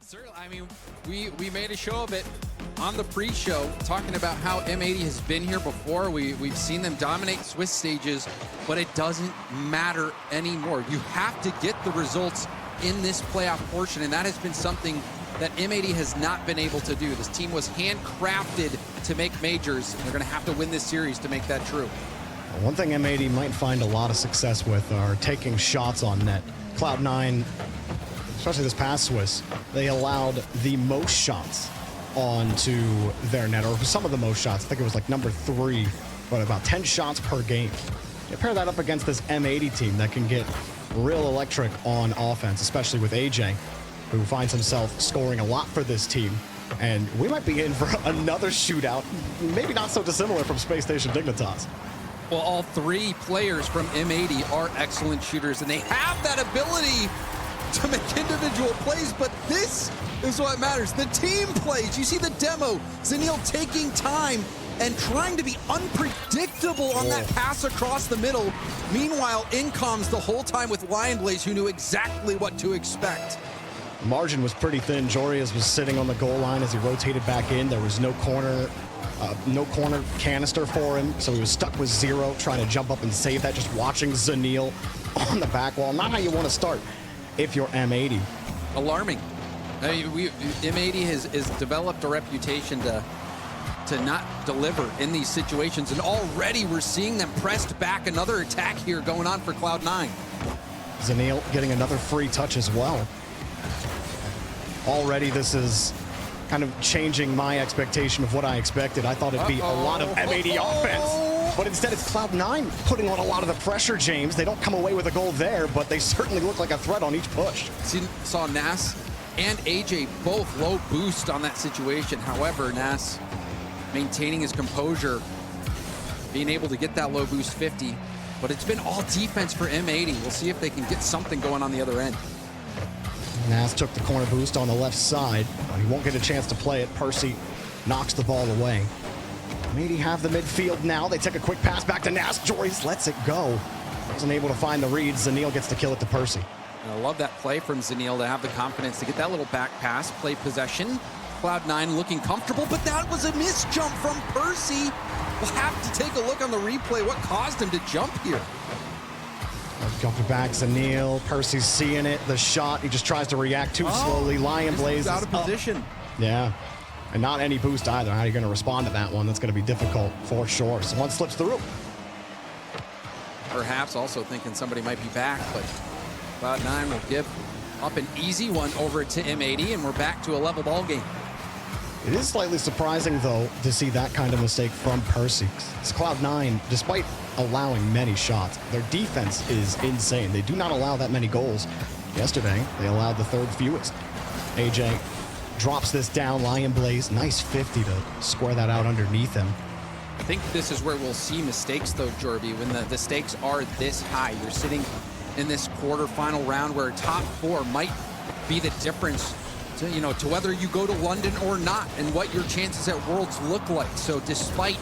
Certainly, I mean, we made a show of it on the pre-show, talking about how M80 has been here before. We've seen them dominate Swiss stages, but it doesn't matter anymore. You have to get the results in this playoff portion, and that has been something that M80 has not been able to do. This team was handcrafted to make majors, and they're going to have to win this series to make that true. One thing M80 might find a lot of success with are taking shots on net. Cloud9, especially this past Swiss, they allowed the most shots onto their net, or some of the most shots. I think it was like number 3, but about 10 shots per game. You pair that up against this M80 team that can get real electric on offense, especially with AJ, who finds himself scoring a lot for this team. And we might be in for another shootout, maybe not so dissimilar from Space Station Dignitas. Well, all 3 players from M80 are excellent shooters, and they have that ability to make individual plays, but this is what matters. The team plays. You see the demo. Zanil taking time and trying to be unpredictable on that pass across the middle. Meanwhile, in comes the whole time with Lion Blaze, who knew exactly what to expect. Margin was pretty thin. Jorias was sitting on the goal line as he rotated back in. There was no corner canister for him, so he was stuck with 0, trying to jump up and save that, just watching Zanil on the back wall. Not how you want to start if you're M80. Alarming. I mean, M80 has developed a reputation to not deliver in these situations, and already we're seeing them pressed back. Another attack here going on for Cloud9. Zanil getting another free touch as well. Already this is kind of changing my expectation of what I expected. I thought it'd be a lot of M80 offense, but instead it's Cloud9 putting on a lot of the pressure, James. They don't come away with a goal there, but they certainly look like a threat on each push. Saw Nas and AJ both low boost on that situation. However, Nas maintaining his composure, being able to get that low boost 50, but it's been all defense for M80. We'll see if they can get something going on the other end. Nas took the corner boost on the left side, but he won't get a chance to play it. Percy knocks the ball away. M80 have the midfield now. They take a quick pass back to Nas. Joyce lets it go. Wasn't able to find the read. Zanil gets to kill it to Percy. And I love that play from Zanil to have the confidence to get that little back pass, play possession. Cloud9 looking comfortable, but that was a missed jump from Percy. We'll have to take a look on the replay. What caused him to jump here? Jumping back, Zanil. Percy's seeing it. The shot, he just tries to react too slowly. Lion Blaze is out of position. Yeah, and not any boost either. How are you going to respond to that one? That's going to be difficult for sure. Someone slips through. Perhaps also thinking somebody might be back, but Cloud9 will give up an easy one over to M80, and we're back to a level ball game. It is slightly surprising, though, to see that kind of mistake from Percy. It's Cloud9, despite allowing many shots, their defense is insane. They do not allow that many goals. Yesterday, they allowed the 3rd fewest. AJ drops this down. Lion Blaze, nice 50 to square that out underneath him. I think this is where we'll see mistakes, though, Jorby. When the stakes are this high, you're sitting in this quarterfinal round where top 4 might be the difference to, to whether you go to London or not, and what your chances at Worlds look like. So despite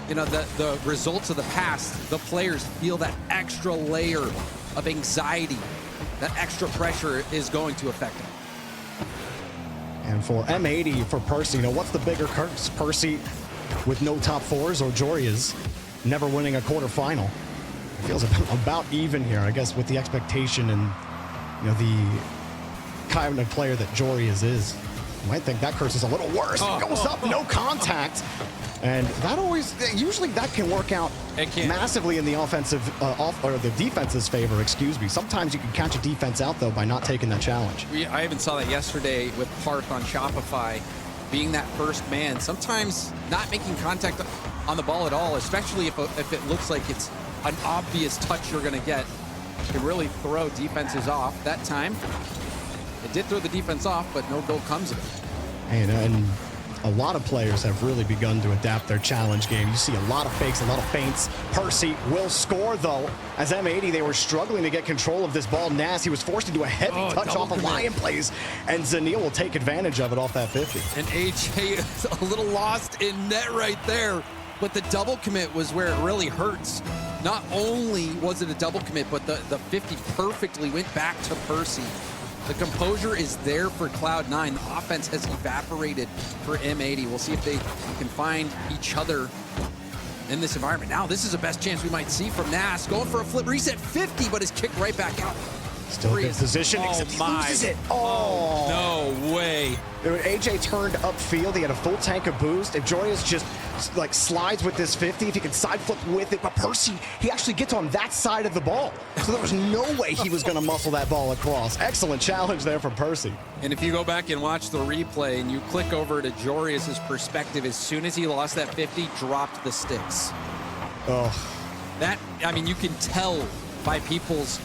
the results of the past, the players feel that extra layer of anxiety, that extra pressure is going to affect them. And for M80, for Percy, what's the bigger curse? Percy with no top 4s, or Jorias never winning a quarterfinal? It feels about even here, I guess, with the expectation and the kind of player that Jorias is. You might think that curse is a little worse. Goes up, no contact. And that usually that can work out massively in the offensive, or the defense's favor, excuse me. Sometimes you can catch a defense out, though, by not taking that challenge. I even saw that yesterday with Parth on Shopify, being that first man. Sometimes not making contact on the ball at all, especially if it looks like it's an obvious touch you're going to get, can really throw defenses off. That time, it did throw the defense off, but no goal comes of it. And a lot of players have really begun to adapt their challenge game. You see a lot of fakes, a lot of feints. Percy will score, though. As M80, they were struggling to get control of this ball. Nas, he was forced to do a heavy touch off of Lion Blaze, and Zanil will take advantage of it off that 50. And AJ is a little lost in net right there, but the double commit was where it really hurts. Not only was it a double commit, but the 50 perfectly went back to Percy. The composure is there for Cloud9. The offense has evaporated for M80. We'll see if they can find each other in this environment. Now, this is the best chance we might see from Nas. Going for a flip reset 50, but is kicked right back out. Still in position, Oh except he my. loses it. Oh. No way. AJ turned upfield. He had a full tank of boost. If Joyous just like slides with this 50, if he can side flip with it, but Percy, he actually gets on that side of the ball. So there was no way he was going to muscle that ball across. Excellent challenge there from Percy. And if you go back and watch the replay and you click over to Jorius's perspective, as soon as he lost that 50, dropped the sticks. Oh. That, I mean, you can tell by people's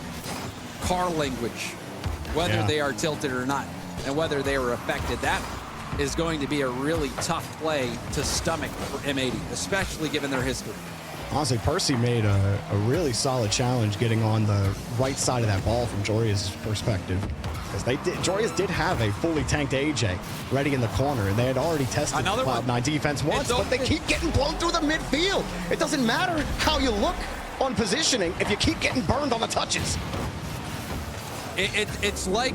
car language whether they are tilted or not and whether they were affected. That is going to be a really tough play to stomach for M80, especially given their history. Honestly, Percy made a really solid challenge getting on the right side of that ball from Jorius' perspective. Because Jorius did have a fully tanked AJ ready in the corner, and they had already tested the Cloud9 defense once, but they keep getting blown through the midfield. It doesn't matter how you look on positioning if you keep getting burned on the touches. It's like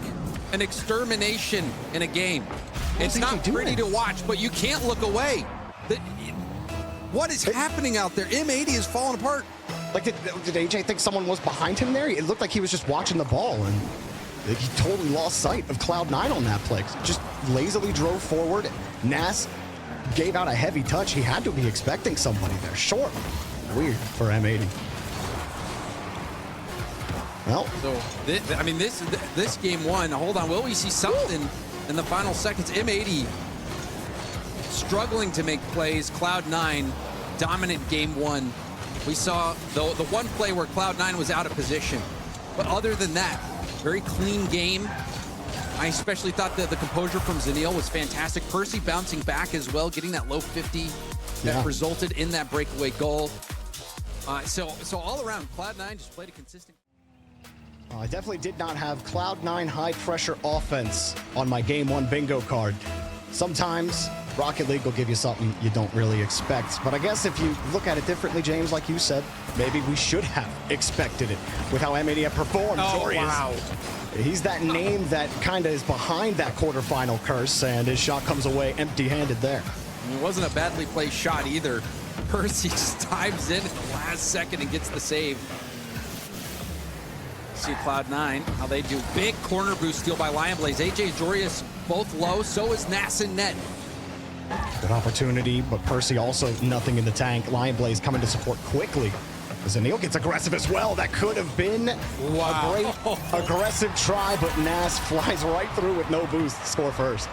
an extermination in a game. It's not pretty to watch, but you can't look away. What is happening out there? M80 is falling apart. Like, did AJ think someone was behind him there? It looked like he was just watching the ball, and he totally lost sight of Cloud9 on that play. Just lazily drove forward. Nas gave out a heavy touch. He had to be expecting somebody there. Short. Weird for M80. Well, so I mean, this game one. Hold on, will we see something in the final seconds? M80 struggling to make plays. Cloud9 dominant game one. We saw the one play where Cloud9 was out of position, but other than that, very clean game. I especially thought that the composure from Zanil was fantastic. Percy bouncing back as well, getting that low 50 that resulted in that breakaway goal. So all around, Cloud9 just played a consistent. I definitely did not have Cloud9 high-pressure offense on my Game 1 bingo card. Sometimes Rocket League will give you something you don't really expect. But I guess if you look at it differently, James, like you said, maybe we should have expected it with how M80 have performed. Oh, wow. He's that name that kind of is behind that quarterfinal curse, and his shot comes away empty-handed there. It wasn't a badly placed shot either. Percy just dives in at the last second and gets the save. See Cloud9, how they do. Big corner boost steal by Lion Blaze. AJ and Jorius both low, so is Nas in net. Good opportunity, but Percy also nothing in the tank. Lion Blaze coming to support quickly. Zanil gets aggressive as well. That could have been a great aggressive try, but Nas flies right through with no boost to score first.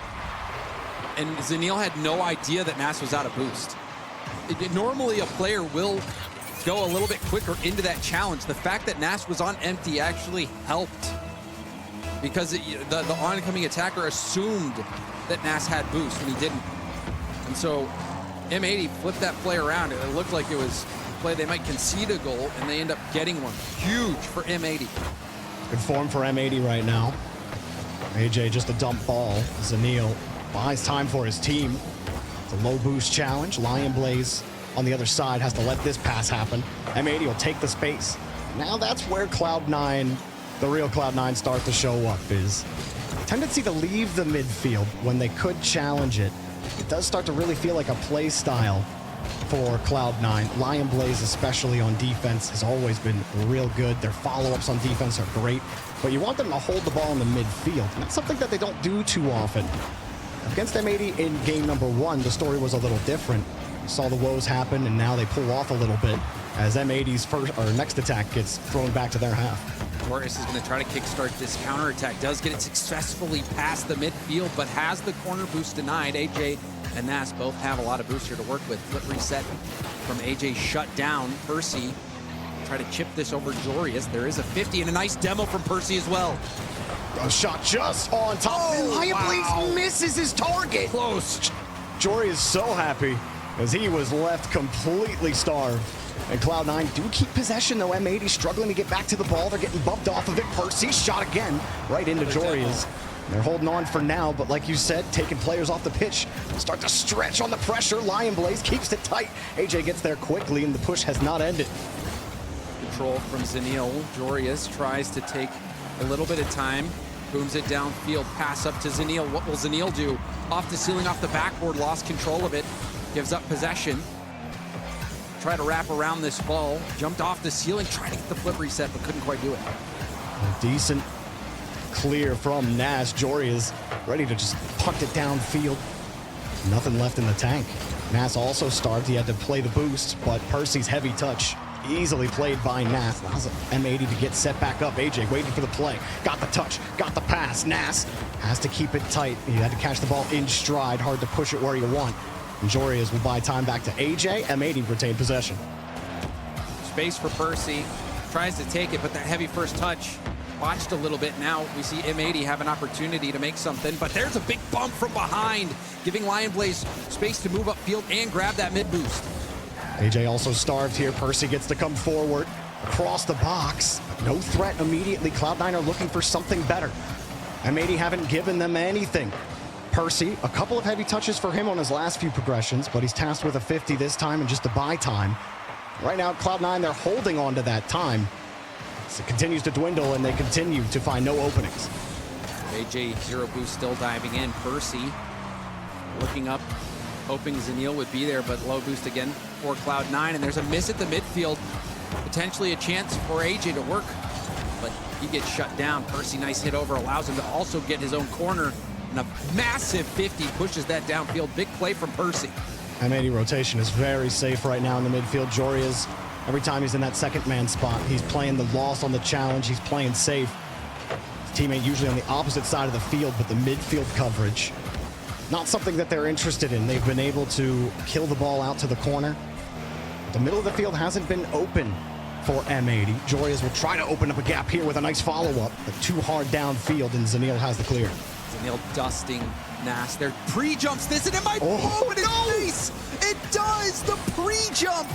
And Zanil had no idea that Nas was out of boost. Normally a player will go a little bit quicker into that challenge. The fact that Nas was on empty actually helped, because the oncoming attacker assumed that Nas had boost when he didn't. And so M80 flipped that play around. It looked like it was a play they might concede a goal, and they end up getting one. Huge for M80. Good form for M80 right now. AJ just a dump ball. Zanil buys time for his team. It's a low boost challenge. Lion Blaze on the other side has to let this pass happen. M80 will take the space. Now that's where Cloud9, the real Cloud9, start to show up, is a tendency to leave the midfield when they could challenge it. It does start to really feel like a play style for Cloud9. Lion Blaze, especially on defense, has always been real good. Their follow-ups on defense are great, but you want them to hold the ball in the midfield, and that's something that they don't do too often. Against M80 in game number 1, the story was a little different. Saw the woes happen, and now they pull off a little bit as M80's next attack gets thrown back to their half. Jorius is going to try to kickstart this counterattack. Does get it successfully past the midfield, but has the corner boost denied. AJ and Nas both have a lot of boost here to work with. Flip reset from AJ shut down. Percy try to chip this over Jorius. There is a 50 and a nice demo from Percy as well. A shot just on top. Lion Blaze misses his target. Close. Jory is so happy as he was left completely starved. And Cloud9 do keep possession, though. M80 struggling to get back to the ball. They're getting bumped off of it. Percy shot again right into Jorius. They're holding on for now, but like you said, taking players off the pitch. Start to stretch on the pressure. Lion Blaze keeps it tight. AJ gets there quickly, and the push has not ended. Control from Zanil. Jorius tries to take a little bit of time Booms it downfield, pass up to Zanil. What will Zanil do? Off the ceiling, off the backboard, lost control of it. Gives up possession. Try to wrap around this ball. Jumped off the ceiling, tried to get the flip reset, but couldn't quite do it. A decent clear from Nash. Jory is ready to just punt it downfield. Nothing left in the tank. Nass also starved. He had to play the boost, but Percy's heavy touch easily played by Nass. Allows M80 to get set back up. AJ waiting for the play. Got the touch, got the pass. Nass has to keep it tight. He had to catch the ball in stride. Hard to push it where you want. And Jorias will buy time back to AJ. M80 retained possession. Space for Percy. Tries to take it, but that heavy first touch watched a little bit. Now we see M80 have an opportunity to make something, but there's a big bump from behind, giving Lion Blaze space to move upfield and grab that mid boost. AJ also starved here. Percy gets to come forward across the box. No threat immediately. Cloud9 are looking for something better. M80 haven't given them anything. Percy, a couple of heavy touches for him on his last few progressions, but he's tasked with a 50 this time and just a buy time. Right now, Cloud9, they're holding on to that time. It continues to dwindle, and they continue to find no openings. AJ, zero boost, still diving in. Percy looking up, hoping Zanil would be there, but low boost again for Cloud9, and there's a miss at the midfield. Potentially a chance for AJ to work, but he gets shut down. Percy, nice hit over, allows him to also get his own corner, and a massive 50 pushes that downfield. Big play from Percy. M80 rotation is very safe right now in the midfield. Jory is, every time he's in that second man spot, he's playing the loss on the challenge. He's playing safe. His teammate usually on the opposite side of the field, but the midfield coverage, not something that they're interested in. They've been able to kill the ball out to the corner. The middle of the field hasn't been open for M80. Jorias will try to open up a gap here with a nice follow-up, but too hard downfield, and Zanil has the clear. Zanil dusting Nass. There pre-jumps this, and it might blow in his face. It does, the pre-jump.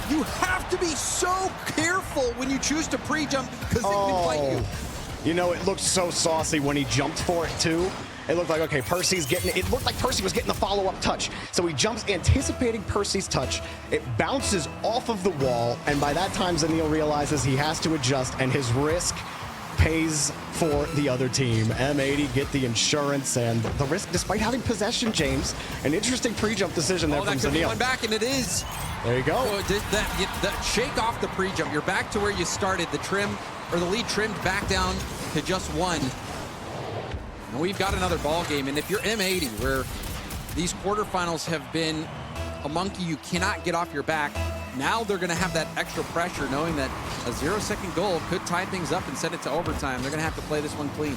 You have to be so careful when you choose to pre-jump, because it can fight you. You know, it looked so saucy when he jumped for it too. It looked like, okay, Percy's getting it. It looked like Percy was getting the follow-up touch. So he jumps anticipating Percy's touch. It bounces off of the wall, and by that time Zanil realizes he has to adjust, and his risk pays for the other team. M80 get the insurance and the risk despite having possession, James. An interesting pre-jump decision there from That could be Zanil. one back, and it is. There you go. So that shake off the pre-jump. You're back to where you started. The trim, or the lead trimmed back down to just one. And we've got another ball game. And if you're M80, where these quarterfinals have been a monkey you cannot get off your back, now they're going to have that extra pressure, knowing that a 0-second goal could tie things up and send it to overtime. They're going to have to play this one clean.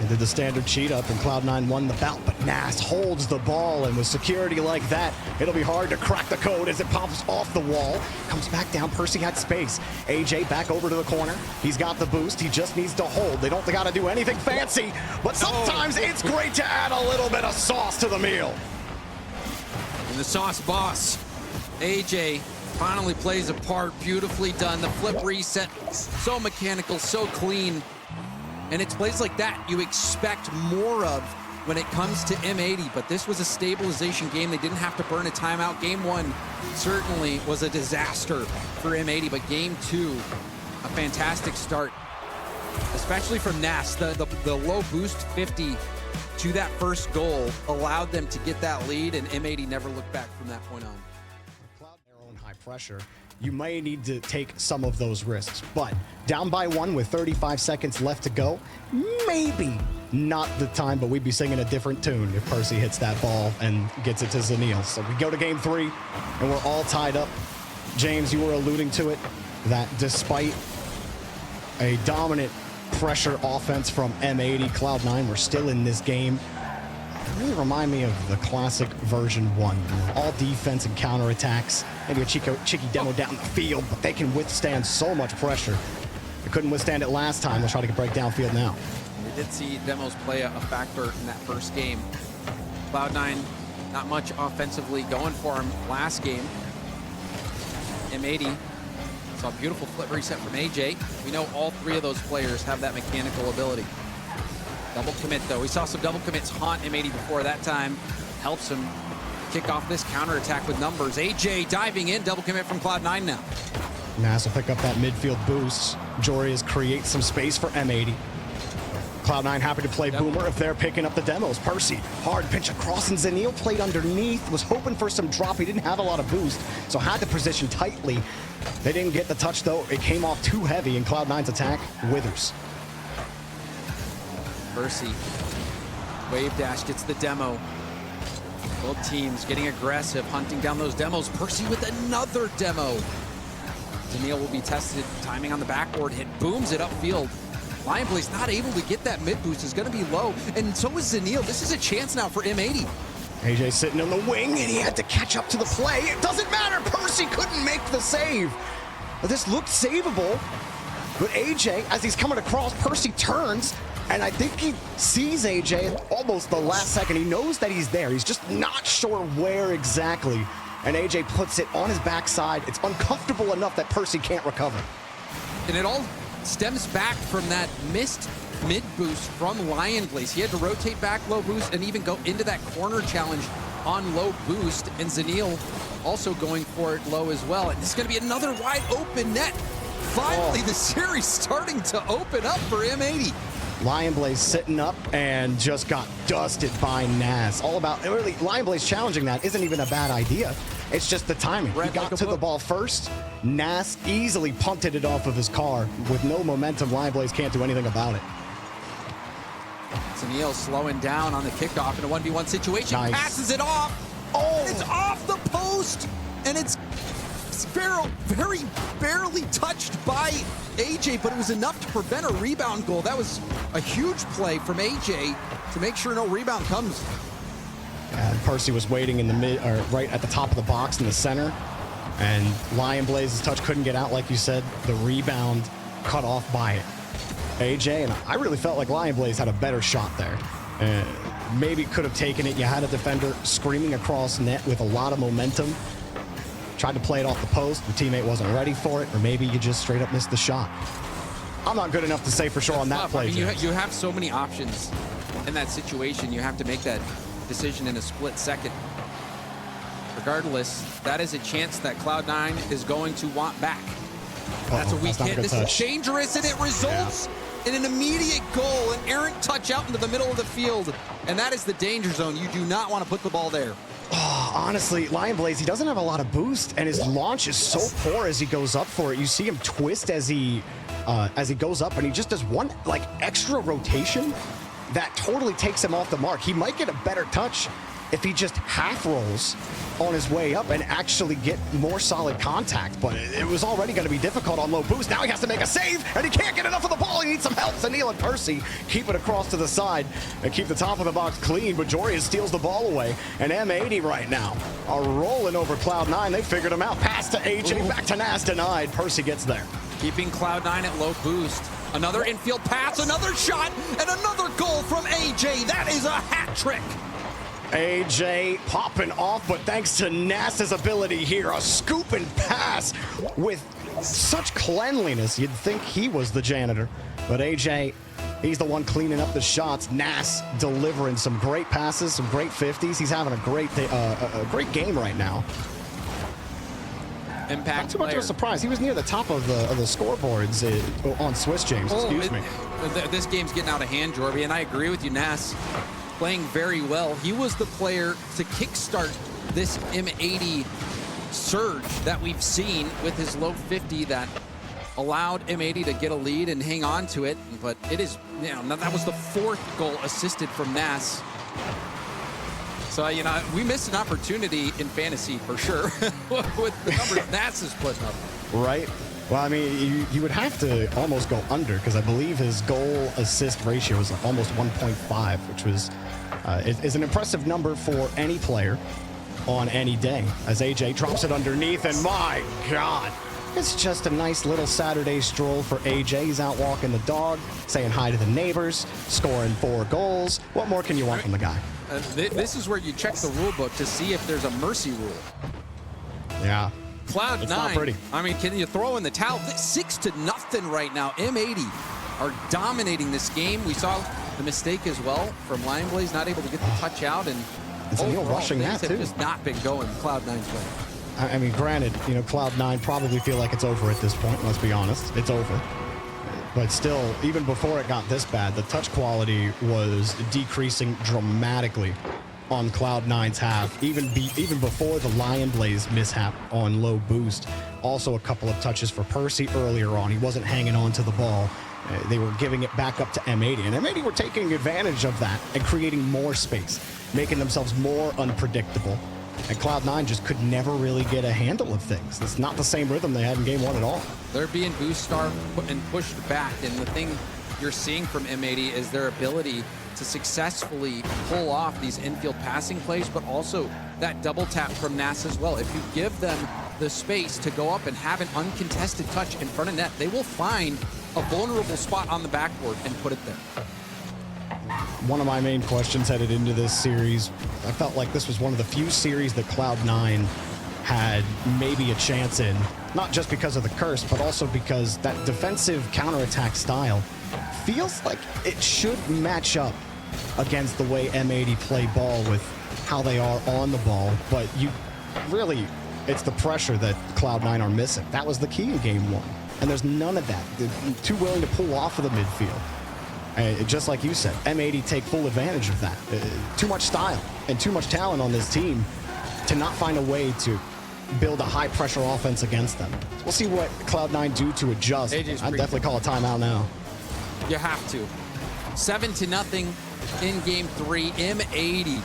They did the standard cheat up, and Cloud9 won the bout, but Nass holds the ball, and with security like that, it'll be hard to crack the code as it pops off the wall. Comes back down. Percy had space. AJ back over to the corner. He's got the boost. He just needs to hold. They don't got to do anything fancy, but sometimes it's great to add a little bit of sauce to the meal. And the sauce boss, AJ, finally plays a part. Beautifully done. The flip reset, so mechanical, so clean. And it's plays like that you expect more of when it comes to M80, but this was a stabilization game. They didn't have to burn a timeout. Game one certainly was a disaster for M80, but game two, a fantastic start, especially from Nass. The low boost 50 to that first goal allowed them to get that lead, and M80 never looked back from that point on. Cloud, their own high pressure. You may need to take some of those risks, but down by one with 35 seconds left to go, maybe not the time, but we'd be singing a different tune if Percy hits that ball and gets it to Zanil. So we go to game three, and we're all tied up. James, you were alluding to it, that despite a dominant pressure offense from M80, Cloud9 were still in this game. Really remind me of the classic version 1. All defense and counterattacks. Maybe a cheeky demo down the field, but they can withstand so much pressure. They couldn't withstand it last time. They'll try to break downfield now. We did see demos play a factor in that first game. Cloud9, not much offensively going for him last game. M80 saw a beautiful flip reset from AJ. We know all three of those players have that mechanical ability. Double commit, though. We saw some double commits haunt M80 before. That time helps him kick off this counterattack with numbers. AJ diving in, double commit from Cloud9 now. Nass will pick up that midfield boost. Jorias creates some space for M80. Cloud9 happy to play Boomer if they're picking up the demos. Percy, hard pinch across, and Zanil played underneath, was hoping for some drop. He didn't have a lot of boost, so had to position tightly. They didn't get the touch, though. It came off too heavy, and Cloud9's attack withers. Percy, wave dash, gets the demo. Both teams getting aggressive, hunting down those demos. Percy with another demo. Zanil will be tested, timing on the backboard hit, booms it upfield. Lionblaze not able to get that mid boost, is going to be low, and so is Zanil. This is a chance now for M80. AJ sitting on the wing, and he had to catch up to the play. It doesn't matter, Percy couldn't make the save. This looked savable, but AJ, as he's coming across, Percy turns, and I think he sees AJ at almost the last second. He knows that he's there. He's just not sure where exactly, and AJ puts it on his backside. It's uncomfortable enough that Percy can't recover. And it all stems back from that missed mid boost from Lionblaze. He had to rotate back low boost and even go into that corner challenge on low boost. And Zanil also going for it low as well. And this is going to be another wide open net. Finally, the series starting to open up for M80. Lionblaze sitting up and just got dusted by Nas. All about, really, Lionblaze challenging that isn't even a bad idea. It's just the timing. He got to the ball first. Nas easily punted it off of his car. With no momentum, Lionblaze can't do anything about it. Zanil slowing down on the kickoff in a 1v1 situation. Nice. Passes it off. Oh! And it's off the post. And it's very barely touched by AJ, but it was enough to prevent a rebound goal. That was a huge play from AJ to make sure no rebound comes. And Percy was waiting in the mid, or right at the top of the box in the center, and Lionblaze's touch couldn't get out, like you said. The rebound cut off by it. AJ, and I really felt like Lionblaze had a better shot there. Maybe could have taken it. You had a defender screaming across net with a lot of momentum. Tried to play it off the post. The teammate wasn't ready for it, or maybe you just straight up missed the shot. I'm not good enough to say for sure on that play. I mean, you have so many options in that situation. You have to make that decision in a split second. Regardless, that is a chance that Cloud9 is going to want back. That's a weak hit. This is dangerous, and it results in an immediate goal, an errant touch out into the middle of the field, and that is the danger zone. You do not want to put the ball there. Oh, honestly, Lionblaze, he doesn't have a lot of boost, and his launch is so poor as he goes up for it. You see him twist as he goes up, and he just does one like extra rotation that totally takes him off the mark. He might get a better touch if he just half rolls on his way up and actually get more solid contact, but it was already going to be difficult on low boost. Now he has to make a save, and he can't get enough of the ball. He needs some help. Zanil and Percy keep it across to the side and keep the top of the box clean, but Joria steals the ball away, and M80 right now are rolling over Cloud9. They figured him out. Pass to AJ, back to Nas, denied. Percy gets there. Keeping Cloud9 at low boost. Another infield pass, another shot, and another goal from AJ. That is a hat trick. AJ popping off, but thanks to Nas's ability here, a scoop and pass with such cleanliness. You'd think he was the janitor, but AJ, he's the one cleaning up the shots. Nas delivering some great passes, some great 50s. He's having a great day, a great game right now. Impact Not too much of a surprise. He was near the top of the scoreboards on Swiss, James. Excuse me. This game's getting out of hand, Jorby, and I agree with you. Nas playing very well. He was the player to kickstart this M80 surge that we've seen with his low 50 that allowed M80 to get a lead and hang on to it. But it is, that was the fourth goal assisted from Nas. So, we missed an opportunity in fantasy for sure with the numbers Nas is putting up. Right. Well, I mean, you would have to almost go under, because I believe his goal assist ratio is almost 1.5, which was is an impressive number for any player on any day. As AJ drops it underneath, and my God, it's just a nice little Saturday stroll for AJ. He's out walking the dog, saying hi to the neighbors, scoring 4 goals. What more can you want from the guy? This is where you check the rule book to see if there's a mercy rule. Yeah. Cloud9, it's not pretty. I mean, can you throw in the towel? 6-0 right now. M80 are dominating this game. We saw the mistake as well from Lionblaze, not able to get the touch out, and Zanil rushing that too. Have just not been going Cloud9's way. I mean, granted, Cloud9 probably feel like it's over at this point. Let's be honest, it's over. But still, even before it got this bad, the touch quality was decreasing dramatically on Cloud9's half, even before the Lion Blaze mishap on low boost. Also a couple of touches for Percy earlier on. He wasn't hanging on to the ball. They were giving it back up to M80, and M80 were taking advantage of that and creating more space, making themselves more unpredictable. And Cloud9 just could never really get a handle of things. It's not the same rhythm they had in game one at all. They're being boost starved and pushed back, and the thing you're seeing from M80 is their ability to successfully pull off these infield passing plays, but also that double tap from Nas as well. If you give them the space to go up and have an uncontested touch in front of net, they will find a vulnerable spot on the backboard and put it there. One of my main questions headed into this series, I felt like this was one of the few series that Cloud9 had maybe a chance in, not just because of the curse, but also because that defensive counterattack style feels like it should match up against the way M80 play ball with how they are on the ball. But you really, it's the pressure that Cloud9 are missing. That was the key in game one, and there's none of that. They're too willing to pull off of the midfield. Just like you said, M80 take full advantage of that. Too much style and too much talent on this team to not find a way to build a high-pressure offense against them. So we'll see what Cloud9 do to adjust. I'd definitely call a timeout now. You have to. 7-0 in game three. M80.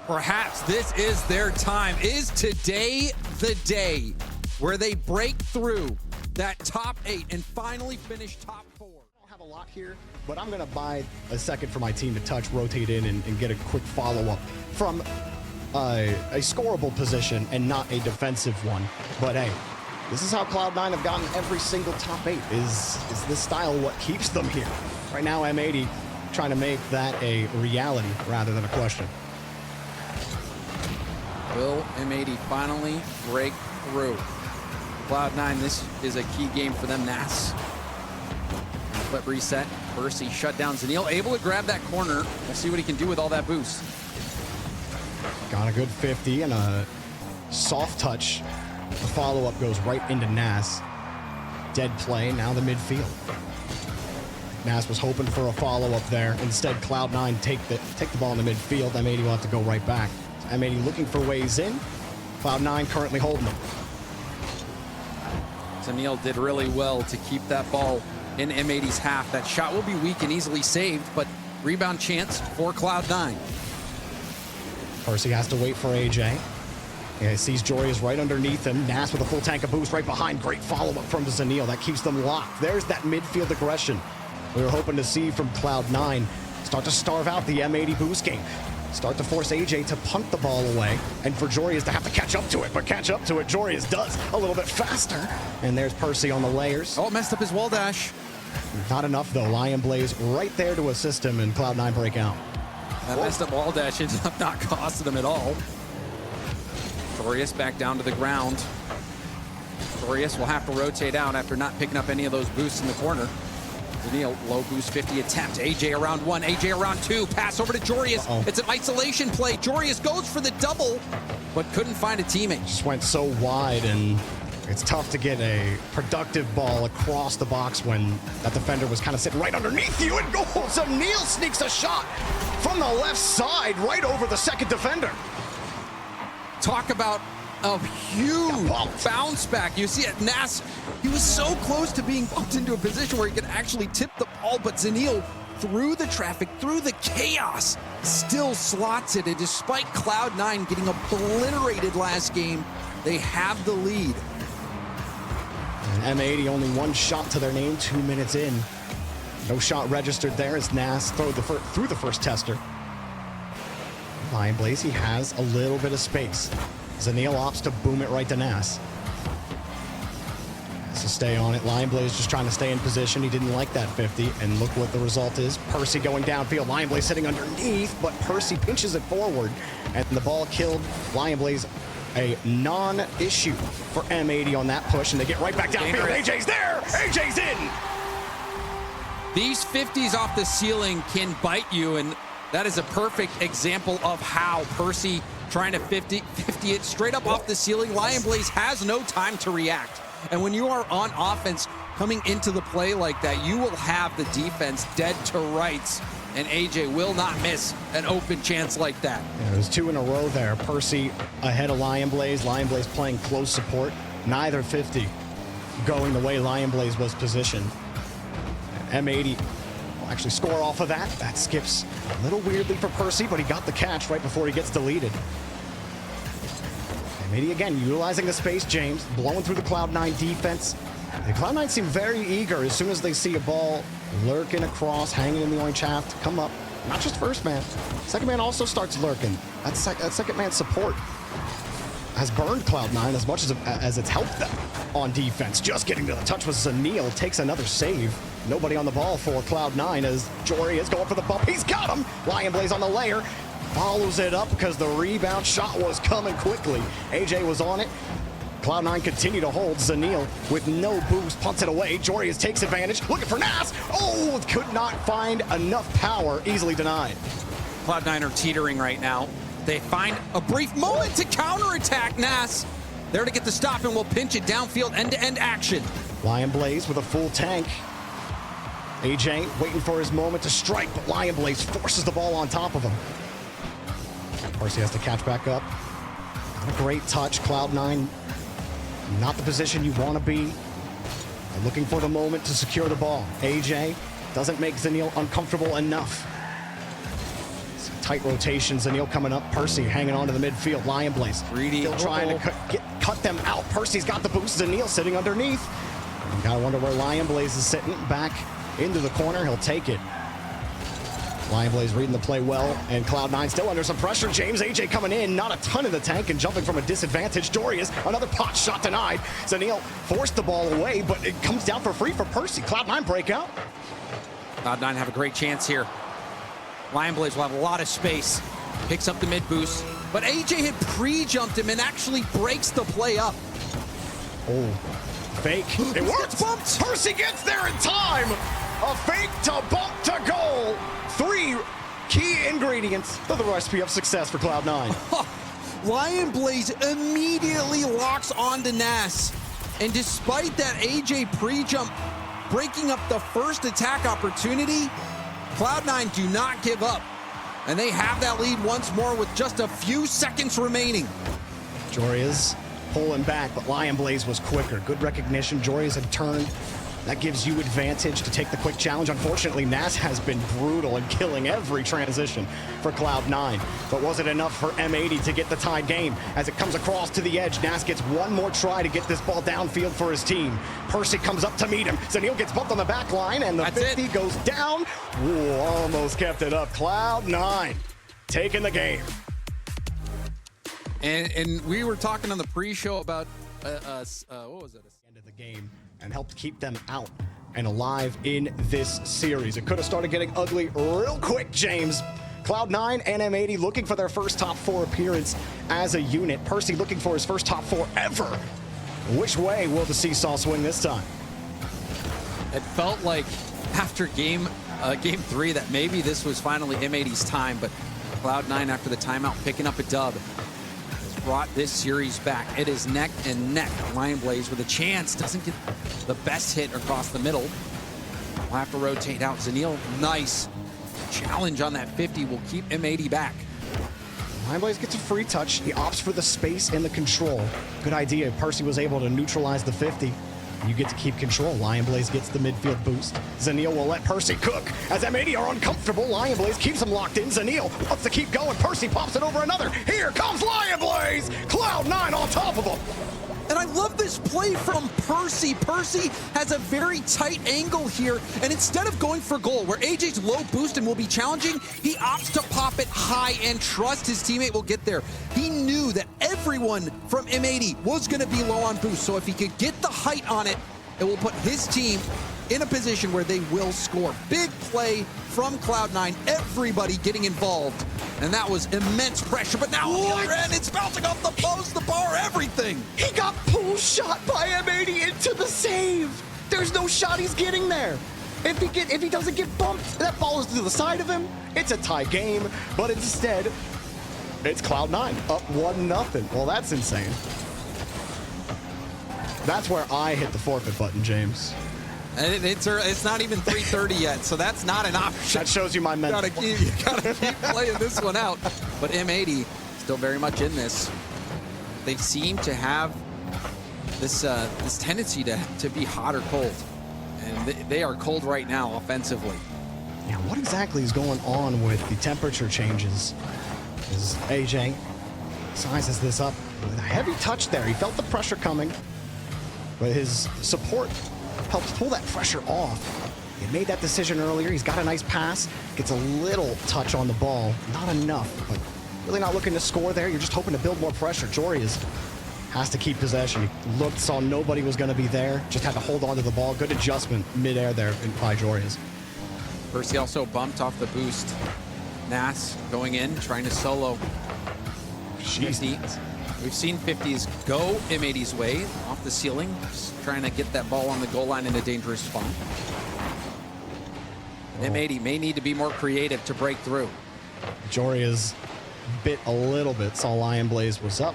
Perhaps this is their time. Is today the day where they break through that top 8 and finally finish top 4? I don't have a lot here, but I'm going to buy a second for my team to touch, rotate in, and get a quick follow-up from a scoreable position and not a defensive one. But hey, this is how Cloud9 have gotten every single top 8. Is this style what keeps them here? Right now, M80 trying to make that a reality rather than a question. Will M80 finally break through? Cloud9, this is a key game for them. Nas. Flip reset. Percy shut down Zanil. Able to grab that corner. We'll see what he can do with all that boost. Got a good 50 and a soft touch. The follow-up goes right into Nas. Dead play, now the midfield. Nas was hoping for a follow-up there. Instead, Cloud9 take the ball in the midfield. M80 will have to go right back. M80 looking for ways in. Cloud9 currently holding them. Zanil did really well to keep that ball in M80's half. That shot will be weak and easily saved, but rebound chance for Cloud9. Percy has to wait for AJ. Yeah, he sees Jory is right underneath him. Nas with a full tank of boost right behind. Great follow-up from Zanil. That keeps them locked. There's that midfield aggression we were hoping to see from Cloud9. Start to starve out the M80 boost game. Start to force AJ to punt the ball away. And for Jorius to have to catch up to it. But catch up to it, Jorius does a little bit faster. And there's Percy on the layers. Oh, messed up his wall dash. Not enough, though. Lion Blaze right there to assist him, and Cloud9 break out. That messed up wall dash ended up not costing him at all. Jorius back down to the ground. Jorius will have to rotate out after not picking up any of those boosts in the corner. Zanil, low boost 50 attempt. AJ around 1, AJ around 2. Pass over to Jorius. It's an isolation play. Jorius goes for the double, but couldn't find a teammate. Just went so wide, and it's tough to get a productive ball across the box when that defender was kind of sitting right underneath you. And goals. Zanil sneaks a shot from the left side right over the second defender. Talk about a huge bounce back. You see it, Nas, he was so close to being bumped into a position where he could actually tip the ball, but Zanil, through the traffic, through the chaos, still slots it. And despite Cloud9 getting obliterated last game, they have the lead. And M80 only one shot to their name, 2 minutes in. No shot registered there as Nas through the first tester. Lion Blaze, he has a little bit of space. Zanil opts to boom it right to Nas. Has to stay on it. Lion Blaze just trying to stay in position. He didn't like that 50, and look what the result is. Percy going downfield. Lion Blaze sitting underneath, but Percy pinches it forward, and the ball killed Lion Blaze. A non-issue for M80 on that push, and they get right back downfield. AJ's there! AJ's in! These 50s off the ceiling can bite you, and that is a perfect example of how Percy trying to 50 it straight up off the ceiling. Lion Blaze has no time to react. And when you are on offense, coming into the play like that, you will have the defense dead to rights, and AJ will not miss an open chance like that. Yeah, there's 2 in a row there. Percy ahead of Lion Blaze. Lion Blaze playing close support. Neither 50 going the way Lion Blaze was positioned. M80 will actually score off of that. That skips a little weirdly for Percy, but he got the catch right before he gets deleted. M80 again utilizing the space, James, blowing through the Cloud9 defense. The Cloud9 seem very eager as soon as they see a ball lurking across, hanging in the orange half to come up. Not just first man. Second man also starts lurking. That second man support has burned Cloud9 as much as it's helped them on defense. Just getting to the touch with Zanil takes another save. Nobody on the ball for Cloud9 as Jory is going for the bump. He's got him! Lion Blaze on the layer. Follows it up because the rebound shot was coming quickly. AJ was on it. Cloud9 continue to hold. Zanil with no boost punts it away. Jorius takes advantage, looking for Nas. Oh, could not find enough power. Easily denied. Cloud9 are teetering right now. They find a brief moment to counterattack Nas. There to get the stop, and will pinch it downfield, end-to-end action. Lion Blaze with a full tank. AJ waiting for his moment to strike, but Lion Blaze forces the ball on top of him. Percy has to catch back up. Not a great touch. Cloud9, not the position you want to be. They're looking for the moment to secure the ball. AJ doesn't make Zanil uncomfortable enough. Some tight rotation. Zanil coming up. Percy hanging on to the midfield. Lion Blaze still trying to cut them out. Percy's got the boost. Zanil sitting underneath. You gotta wonder where Lion Blaze is sitting. Back into the corner. He'll take it. Lion Blaze reading the play well, and Cloud9 still under some pressure. James, AJ coming in, not a ton in the tank and jumping from a disadvantage. Dorius, another pot shot denied. Zanil forced the ball away, but it comes down for free for Percy. Cloud9 breakout. Cloud9 have a great chance here. Lion Blaze will have a lot of space. Picks up the mid boost, but AJ had pre-jumped him and actually breaks the play up. Oh, fake. It works. Bumped. Percy gets there in time. A fake to bump to goal. 3 key ingredients to the recipe of success for Cloud9. Lion Blaze immediately locks onto Nas. And despite that AJ pre-jump breaking up the first attack opportunity, Cloud9 do not give up. And they have that lead once more with just a few seconds remaining. Jorius pulling back, but Lion Blaze was quicker. Good recognition. Jorius had turned. That gives you advantage to take the quick challenge. Unfortunately, Nas has been brutal in killing every transition for Cloud9. But was it enough for M80 to get the tied game? As it comes across to the edge, Nas gets one more try to get this ball downfield for his team. Percy comes up to meet him. Zanil gets bumped on the back line, and the 50 goes down. Ooh, almost kept it up. Cloud9 taking the game. And we were talking on the pre-show about, what was it? End of the game. And helped keep them out and alive in this series. It could have started getting ugly real quick, James. Cloud9 and M80 looking for their first top 4 appearance as a unit. Percy looking for his first top 4 ever. Which way will the seesaw swing this time? It felt like after game 3 that maybe this was finally M80's time, but Cloud9 after the timeout picking up a dub brought this series back. It is neck and neck. Lion Blaze with a chance, doesn't get the best hit across the middle. We'll have to rotate out. Zanil, nice challenge on that 50 will keep M80 back. Lion Blaze gets a free touch. He opts for the space and the control. Good idea. Percy was able to neutralize the 50. You get to keep control. Lion Blaze gets the midfield boost. Zanil will let Percy cook. As M80 are uncomfortable, Lion Blaze keeps him locked in. Zanil wants to keep going. Percy pops it over another. Here comes Lion Blaze! Cloud9 on top of him. And I love this play from Percy. Percy has a very tight angle here, and instead of going for goal, where AJ's low boost and will be challenging, he opts to pop it high and trust his teammate will get there. He knew that everyone from M80 was going to be low on boost, so if he could get the height on it, it will put his team in a position where they will score. Big play from Cloud9, everybody getting involved. And that was immense pressure, but now on the other end, it's bouncing off the post, the bar, everything. He got pull shot by M80 into the save. There's no shot he's getting there. If he doesn't get bumped, that ball is to the side of him. It's a tie game, but instead, it's Cloud9 up 1-0. Well, that's insane. That's where I hit the forfeit button, James. And it's not even 3:30 yet, so that's not an option. That shows you my mental. You gotta keep playing this one out. But M80 still very much in this. They seem to have this this tendency to be hot or cold, and they are cold right now offensively. Yeah, what exactly is going on with the temperature changes? As AJ sizes this up with a heavy touch there. He felt the pressure coming, but his support helps pull that pressure off. He made that decision earlier. He's got a nice pass, gets a little touch on the ball. Not enough, but really not looking to score there. You're just hoping to build more pressure. Jorius has to keep possession. He looked, saw nobody was going to be there. Just had to hold on to the ball. Good adjustment midair there by Jorius. Percy also bumped off the boost. Nas going in, trying to solo. 50. We've seen 50s go M80's way off the ceiling, just trying to get that ball on the goal line in a dangerous spot. M80 may need to be more creative to break through. Jorius bit a little bit, saw Lion Blaze was up.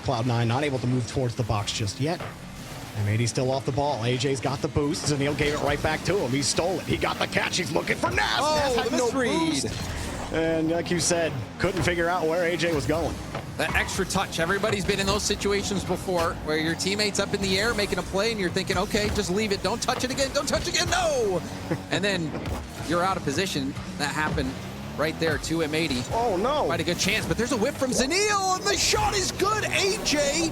Cloud9 not able to move towards the box just yet. M80 still off the ball. AJ's got the boost. Zanil gave it right back to him. He stole it. He got the catch. He's looking for Nas. Oh, Nas had no boost. And like you said, couldn't figure out where AJ was going. That extra touch. Everybody's been in those situations before where your teammate's up in the air making a play and you're thinking, okay, just leave it. Don't touch it again. Don't touch it again. No. And then you're out of position. That happened right there to M80. Oh, no. Quite a good chance, but there's a whip from Zanil, and the shot is good. AJ,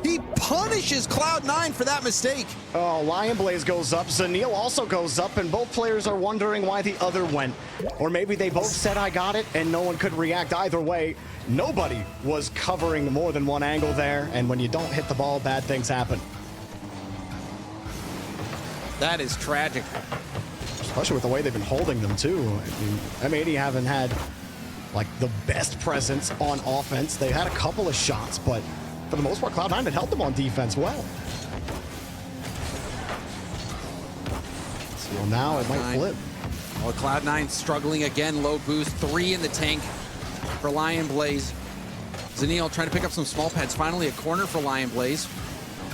he punishes Cloud9 for that mistake. Oh, Lion Blaze goes up. Zanil also goes up, and both players are wondering why the other went. Or maybe they both said, I got it, and no one could react either way. Nobody was covering more than one angle there, and when you don't hit the ball, bad things happen. That is tragic. Especially with the way they've been holding them, too. I mean, M80 haven't had, like, the best presence on offense. They had a couple of shots, but for the most part, Cloud9 had helped them on defense well. So now it might flip. Well, Cloud9 struggling again. Low boost, 3 in the tank for Lion Blaze. Zanil trying to pick up some small pads. Finally, a corner for Lion Blaze.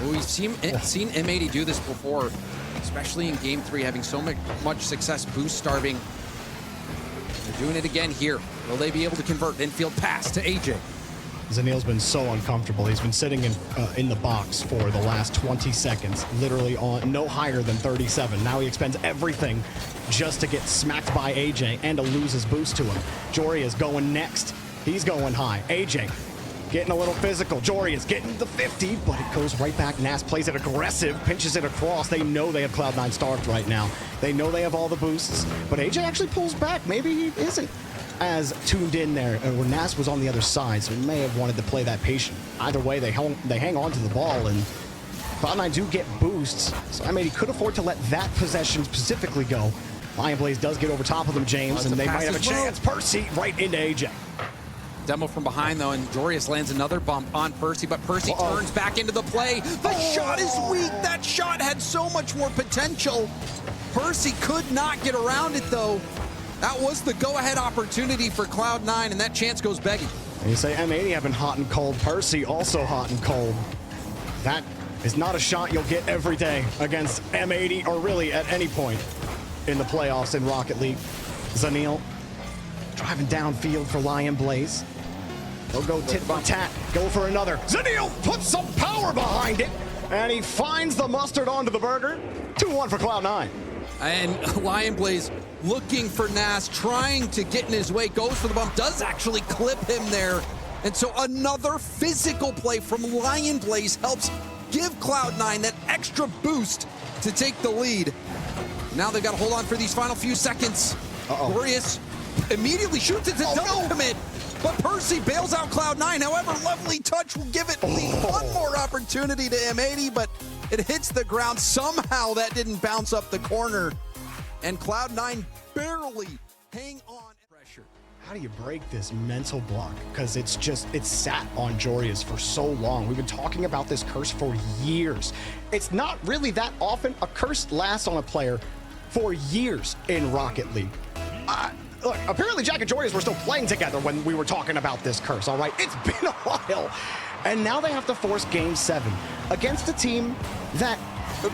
We've seen M80 do this before, especially in Game 3, having so much success boost starving. They're doing it again here. Will they be able to convert? Infield pass to AJ. Zanil's been so uncomfortable. He's been sitting in the box for the last 20 seconds, literally on no higher than 37. Now he expends everything just to get smacked by AJ and to lose his boost to him. Jorius going next. He's going high. AJ getting a little physical. Jorius getting the 50, but it goes right back. Nas plays it aggressive, pinches it across. They know they have Cloud9 starved right now. They know they have all the boosts, but AJ actually pulls back. Maybe he isn't as tuned in there, where Nas was on the other side, so he may have wanted to play that patient. Either way, they hang on to the ball, and Cloud9 do get boosts, so I mean, he could afford to let that possession specifically go. Lion Blaze does get over top of them, James, and they might have a chance. Percy right into AJ. Demo from behind, though, and Jorius lands another bump on Percy, but Percy turns back into the play. The shot is weak. That shot had so much more potential. Percy could not get around it, though. That was the go-ahead opportunity for Cloud9, and that chance goes begging. And you say M80 have been hot and cold. Percy also hot and cold. That is not a shot you'll get every day against M80, or really at any point in the playoffs in Rocket League. Zanil driving downfield for Lion Blaze. They'll go tit for tat, go for another. Zanil puts some power behind it, and he finds the mustard onto the burger. 2-1 for Cloud9. And Lion Blaze looking for Nas, trying to get in his way, goes for the bump, does actually clip him there. And so another physical play from Lion Blaze helps give Cloud9 that extra boost to take the lead. Now they've got to hold on for these final few seconds. Jorius immediately shoots it to double commit, but Percy bails out Cloud9. However, lovely touch will give it one more opportunity to M80, but it hits the ground. Somehow that didn't bounce up the corner, and Cloud9 barely hang on. Pressure. How do you break this mental block? Because it's sat on Jorius for so long. We've been talking about this curse for years. It's not really that often a curse lasts on a player for years in Rocket League. Look, apparently Jack and Jorius were still playing together when we were talking about this curse, all right? It's been a while. And now they have to force Game 7 against a team that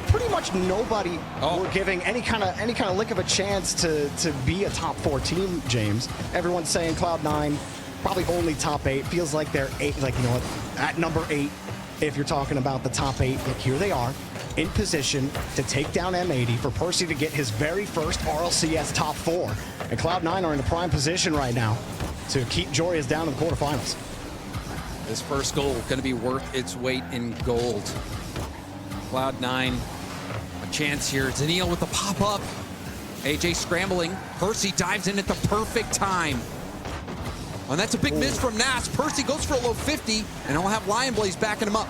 pretty much nobody were giving any kind of lick of a chance to be a top 4 team, James. Everyone's saying Cloud9 probably only top 8. Feels like they're 8, like, you know what, at number 8, if you're talking about the top 8. Look, here they are in position to take down M80 for Percy to get his very first RLCS top 4. And Cloud9 are in a prime position right now to keep Jorius down in the quarterfinals. This first goal going to be worth its weight in gold. Cloud9, a chance here. Zeniel with the pop-up. AJ scrambling. Percy dives in at the perfect time. And that's a big miss from Nas. Percy goes for a low 50, and he'll have Lion Blaze backing him up.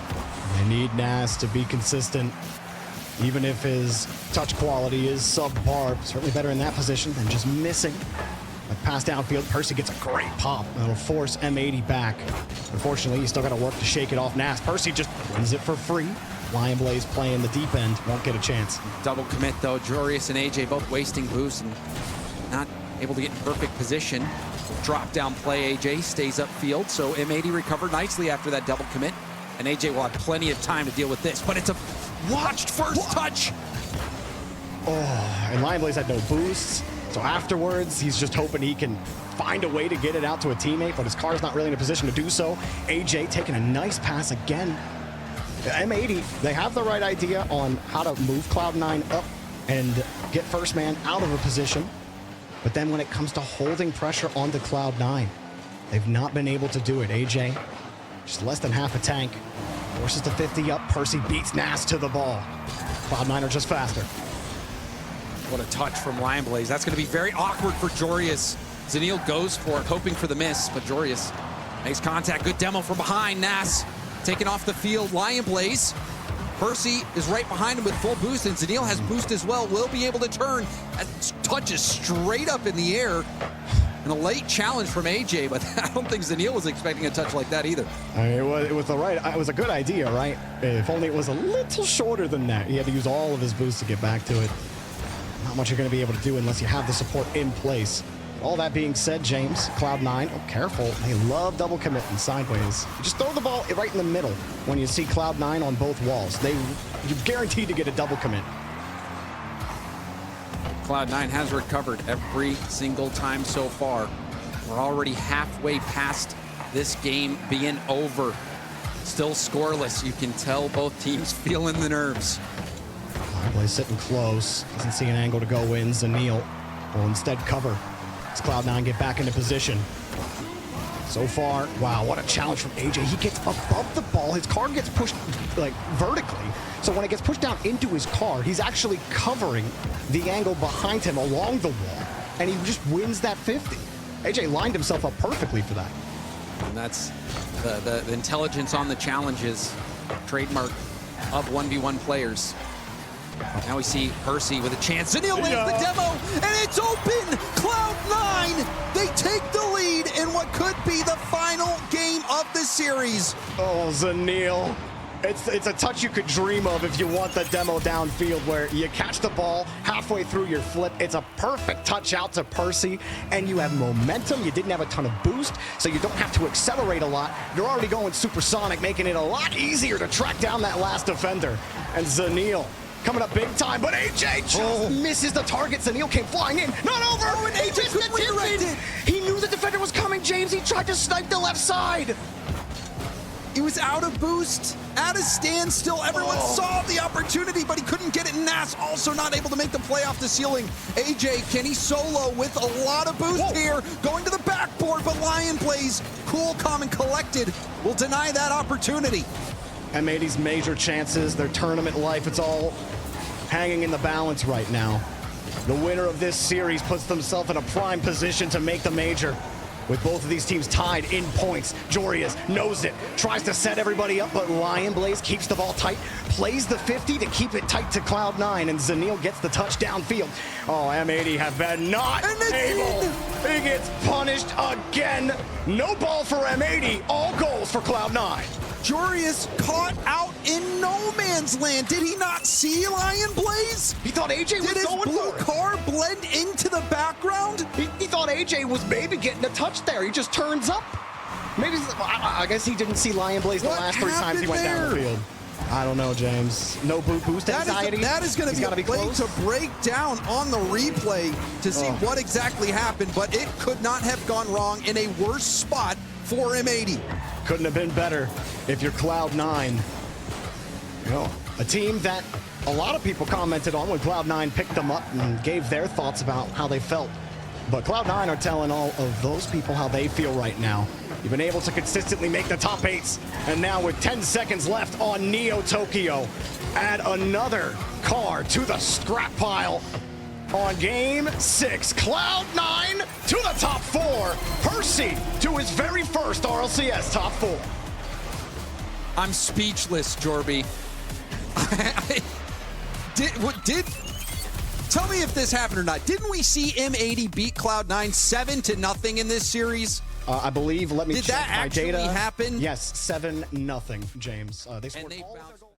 They need Nas to be consistent, even if his touch quality is subpar. Certainly better in that position than just missing. A pass downfield, Percy gets a great pop. That'll force M80 back. Unfortunately, you still got to work to shake it off Nas. Percy just wins it for free. Lion Blaze playing the deep end, won't get a chance. Double commit though, Jorius and AJ both wasting boost and not able to get in perfect position. Drop down play, AJ stays upfield, so M80 recovered nicely after that double commit. And AJ will have plenty of time to deal with this, but it's a watched first touch. Oh, and Lion Blaze had no boosts. So afterwards, he's just hoping he can find a way to get it out to a teammate, but his car's not really in a position to do so. AJ taking a nice pass again. M80, they have the right idea on how to move Cloud9 up and get first man out of a position. But then when it comes to holding pressure onto Cloud9, they've not been able to do it. AJ, just less than half a tank, forces the 50 up. Percy beats Nas to the ball. Cloud9 are just faster. What a touch from Lion Blaze. That's going to be very awkward for Jorius. Zeniel goes for it, hoping for the miss, but Jorius makes contact. Good demo from behind. Nas taken off the field. Lion Blaze. Percy is right behind him with full boost, and Zeniel has boost as well. Will be able to turn. That touch is straight up in the air. And a late challenge from AJ, but I don't think Zeniel was expecting a touch like that either. I mean, it was a good idea, right? If only it was a little shorter than that. He had to use all of his boost to get back to it. Not much you're going to be able to do unless you have the support in place. All that being said, James, Cloud9, oh, careful. They love double committing sideways. Just throw the ball right in the middle when you see Cloud9 on both walls. You're guaranteed to get a double commit. Cloud9 has recovered every single time so far. We're already halfway past this game being over. Still scoreless. You can tell both teams feeling the nerves. Blaze sitting close. Doesn't see an angle to go in. Zeniel will instead cover. As Cloud9 get back into position. So far, wow, what a challenge from AJ. He gets above the ball. His car gets pushed like vertically. So when it gets pushed down into his car, he's actually covering the angle behind him along the wall. And he just wins that 50. AJ lined himself up perfectly for that. And that's the intelligence on the challenges, trademark of 1v1 players. Now we see Percy with a chance. Zeniel lands the demo, and it's open! Cloud9, they take the lead in what could be the final game of the series. Oh, Zeniel. It's a touch you could dream of if you want the demo downfield, where you catch the ball halfway through your flip. It's a perfect touch out to Percy, and you have momentum. You didn't have a ton of boost, so you don't have to accelerate a lot. You're already going supersonic, making it a lot easier to track down that last defender. And Zeniel coming up big time, but AJ just misses the target. Zeniel came flying in, not over. Oh, and AJ could redirect it. He knew the defender was coming, James. He tried to snipe the left side. He was out of boost, at a standstill. Everyone saw the opportunity, but he couldn't get it. Nas also not able to make the play off the ceiling. AJ, can he solo with a lot of boost here? Going to the backboard, but Lion Blaze, cool, calm, and collected, will deny that opportunity. M80's major chances, their tournament life, it's all hanging in the balance right now. The winner of this series puts themselves in a prime position to make the major. With both of these teams tied in points, Jorius knows it, tries to set everybody up, but Lion Blaze keeps the ball tight, plays the 50 to keep it tight to Cloud9, and Zeniel gets the touchdown field. Oh, M80 have been not able. He gets punished again. No ball for M80, all goals for Cloud9. Jorius caught out in no man's land. Did he not see Lion Blaze? He thought AJ was going for it. Did his blue car blend into the background? He thought AJ was maybe getting a touch there. He just turns up. Maybe, I guess he didn't see Lion Blaze the last 3 times he went down the field. I don't know, James. No boost anxiety. That is going to be a way to break down on the replay to see what exactly happened, but it could not have gone wrong in a worse spot for M80. Couldn't have been better if you're Cloud9. You know, a team that a lot of people commented on when Cloud9 picked them up and gave their thoughts about how they felt. But Cloud9 are telling all of those people how they feel right now. You've been able to consistently make the top 8s, and now with 10 seconds left on Neo Tokyo, add another car to the scrap pile on Game 6. Cloud9 to the top 4. Percy to his very first RLCS top 4. I'm speechless, Jorby. Tell me if this happened or not. Didn't we see M80 beat Cloud9 7-0 in this series? I believe, let me check my data. Did that actually happen? Yes, 7-0, James. They scored and they all of bounced. their